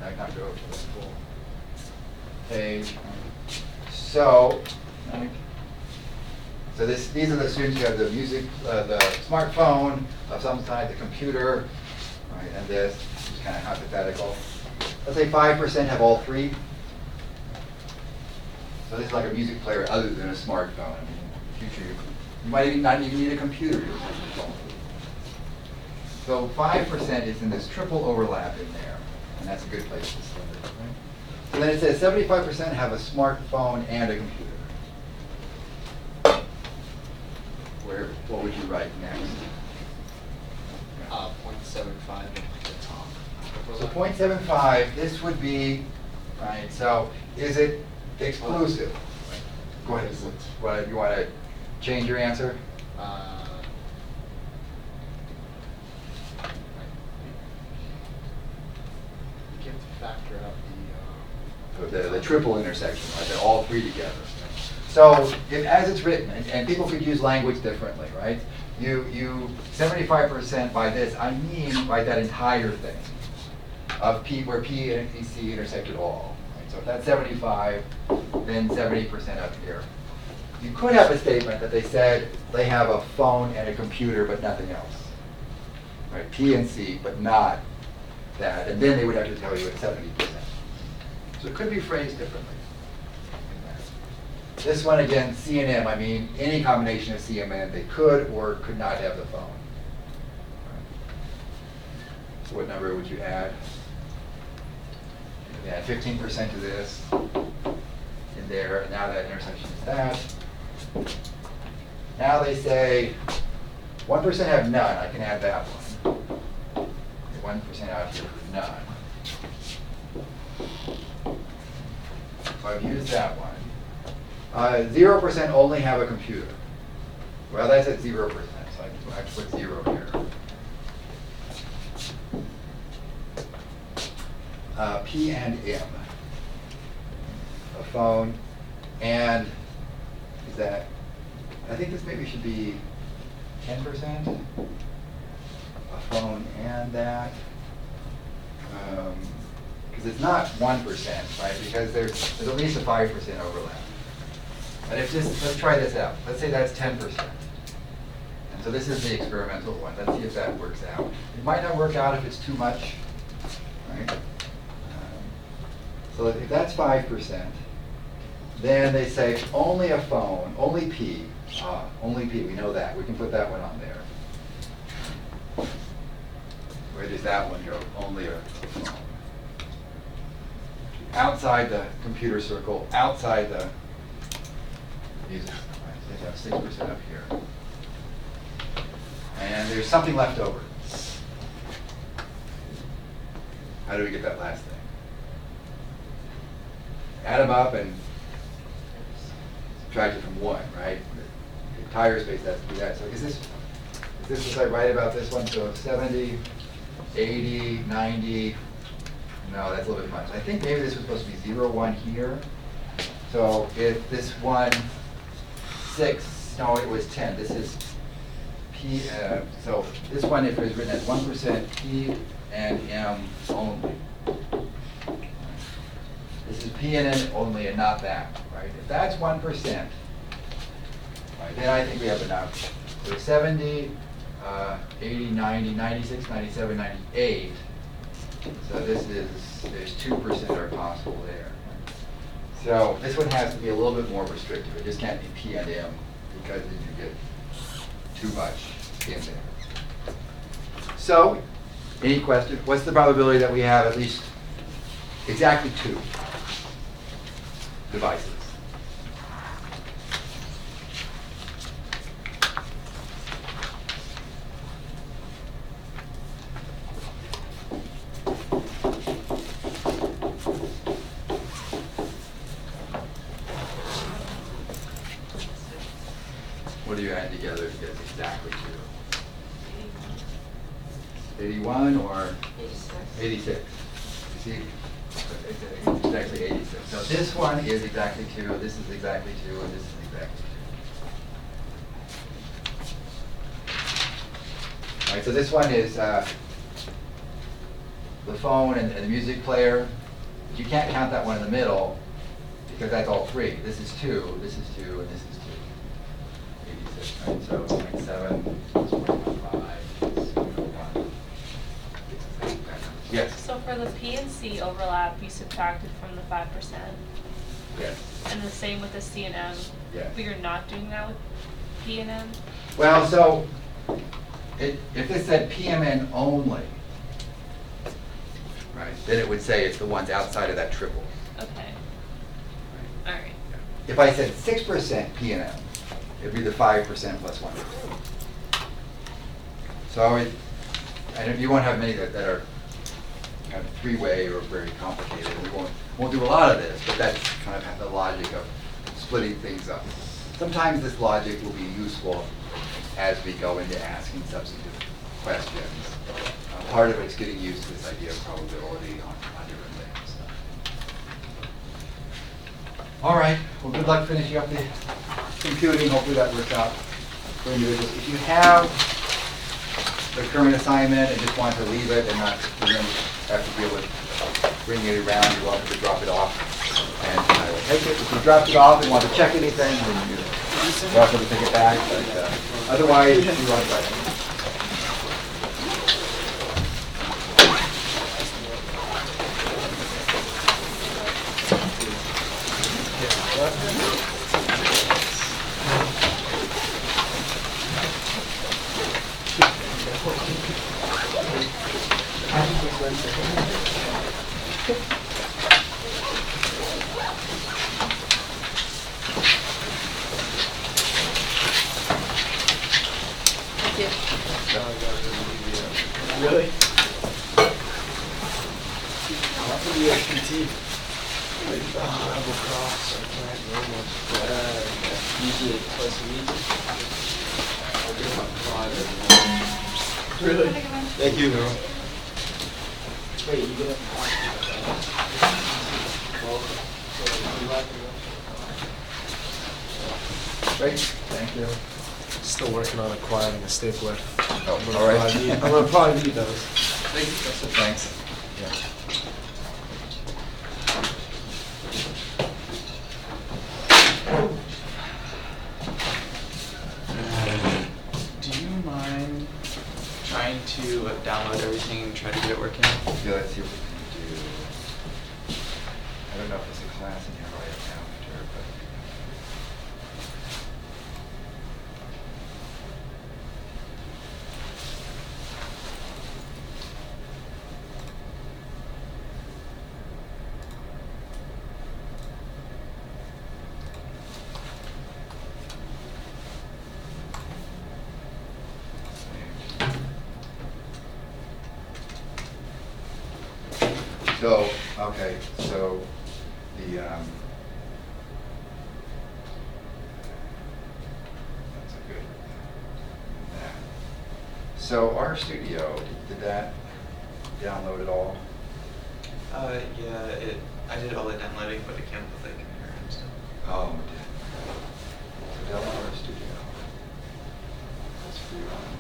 I can't go to the full page. So these are the students who have the the smartphone of some kind, the computer, right, and this is kind of hypothetical. Let's say 5% have all 3. So this is like a music player other than a smartphone. I mean, in the future, you might not even need a computer to use a phone. So 5% is in this triple overlap in there, and that's a good place to start. Right? So then it says 75% have a smartphone and a computer. What would you write next? 0.75 at the top. So 0.75, this would be, right, so is it exclusive? Go ahead, you want to change your answer? You have to factor out The triple intersection, right, they're all 3 together. So as it's written, and people could use language differently, right? You 75% by this, I mean by that entire thing of P, where P and C intersect at all. Right? So if that's 75, then 70% up here. You could have a statement that they said they have a phone and a computer but nothing else. Right? P and C, but not that. And then they would have to tell you it's 70%. So it could be phrased differently. This one, again, C and M, I mean any combination of C and M, they could or could not have the phone. So what number would you add? You add 15% to this in there, and now that intersection is that. Now they say 1% have none, I can add that one. 1% out here for none. So I've used that one. 0% only have a computer. Well, that's at 0%, so I have to put 0 here. P and M. A phone, and is that, I think this maybe should be 10%. A phone and that. Because it's not 1%, right? Because there's at least a 5% overlap. But if this, let's try this out. Let's say that's 10%. And so this is the experimental one. Let's see if that works out. It might not work out if it's too much, right? So if that's 5%, then they say only a phone, only P. Only P, we know that. We can put that one on there. Where does that one go? Only a phone. Outside the computer circle, outside the music. Right? So they have 6% up here. And there's something left over. How do we get that last thing? Add them up and subtract it from 1, right? The entire space has to be that. So is this was I right about this one? So 70, 80, 90. No, that's a little bit much. I think maybe this was supposed to be 0, 1 here. So if this one, 6, no, it was 10. This is P, so this one, if it was written as 1% P and M only. This is P and N only and not that, right? If that's 1%, right, then I think we have enough. So 70, 80, 90, 96, 97, 98. So this is, there's 2% are possible there. So this one has to be a little bit more restrictive. It just can't be P and M because then you get too much in there. So, any question? What's the probability that we have at least exactly 2 devices? What do you add together to get exactly 2? 81 or 86? You see, it's actually 86. So this one is exactly 2, this is exactly 2, and this is exactly 2. All right, so this one is the phone and the music player. You can't count that one in the middle because that's all 3. This is 2, this is 2, and this is 2. 86, right? So 0.7, 0.5, 0.1. Yes. So for the P and C overlap, you subtracted from the 5%. Yes. And the same with the C and M. Yes. But you're not doing that with P and M? Well, so if this said PMN only, right, then it would say it's the ones outside of that triple. Okay. All right. If I said 6% PNM, it'd be the 5% plus 1%. So and you won't have many that are kind of 3-way or very complicated. We won't do a lot of this, but that's kind of the logic of splitting things up. Sometimes this logic will be useful as we go into asking substantive questions. Part of it's getting used to this idea of probability on different things. All right, well, good luck finishing up the computing. Hopefully that works out for individuals. If you have the current assignment and just want to leave it and not, you're going to have to be able to bring it around, you're welcome to drop it off. And I will take it. If you dropped it off and want to check anything, then you're welcome to take it back. But otherwise, you want to. Really? Not for the SPT. Double cross. I can't very much. Usually twice a week. I'll get my 5 every morning. Really? Thank you. Wait, you get Great, thank you. Still working on acquiring a stapler. Oh, all right. I'm gonna probably need those. Thanks. Yeah. Do you mind trying to download everything and try to get it working? Yeah, let's see what we can do. I don't know if there's a class in here right after, but. So, okay, so the, that's a good, that. So RStudio, did that download at all? Yeah, I did all the downloading, but it can't put like computer and stuff. Oh, we did. So Delaware Studio. That's free run.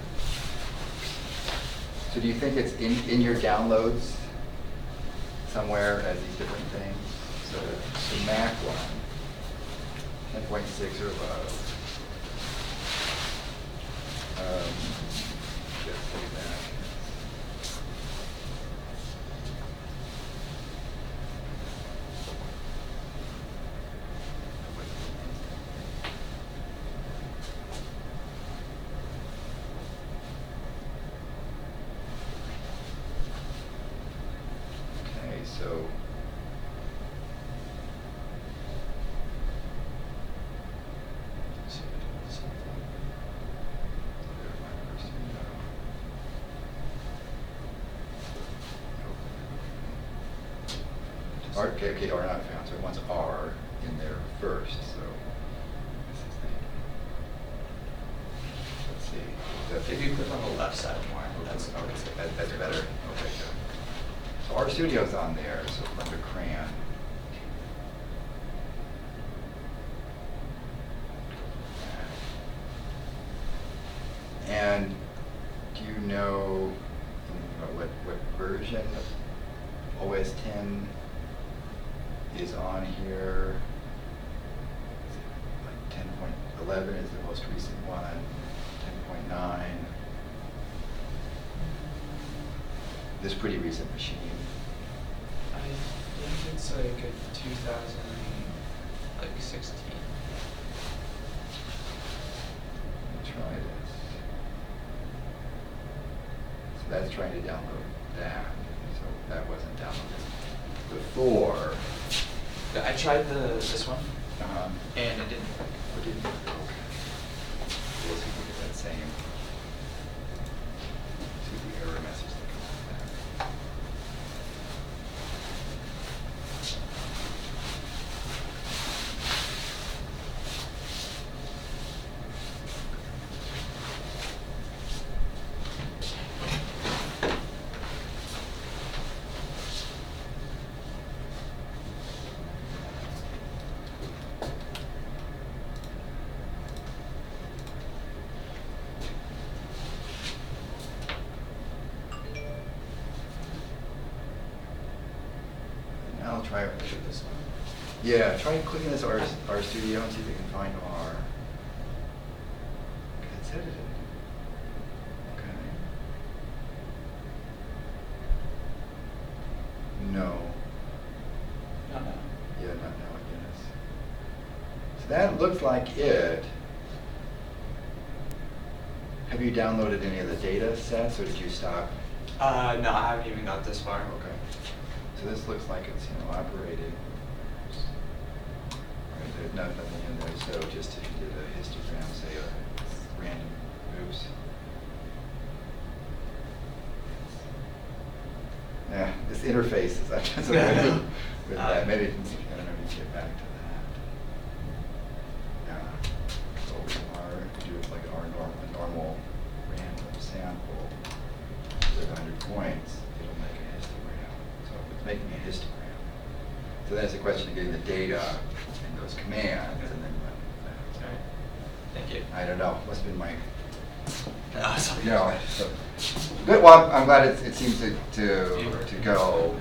So do you think it's in your downloads somewhere as these different things? So the Mac one, 10.6 or above. Just say that. Okay, so okay, R not found, so it wants R in there first, so this is the, let's see. If you click on the left side more, that's Okay, that's better. Okay, good. So R Studio's on there, so it's under Crayon. And do you know what version of OS 10 is on here? Like 10.11 is the most recent one, 10.9. This pretty recent machine. I think it's like a 2016. Try this. So that's trying to download that. So that wasn't downloaded before. Yeah, I tried this one, Uh-huh. and it didn't. What did you do? Okay. We'll see if we get that same. See the error message that comes up there. Now I'll try This one. Yeah, try clicking this R Studio and see if you can find R. Okay, it's edited. Okay. No. Not now. Yeah, not now, I guess. So that looks like it. Have you downloaded any of the data sets, or did you stop? No, I haven't even got this far. Okay. So this looks like it's, operating. Right, there's nothing in there, so just if you did a histogram, say a random, oops. Yeah, this interface is, that's what I do with that. Maybe, I don't know if you get back to that. Yeah. So we do like a normal random sample with 100 points, it'll make a histogram. So it's making a histogram. So then it's a question of getting the data and those commands and then running that. Sorry. Thank you. I don't know, must have been my, No, it's so, good, well, I'm glad it seems to go.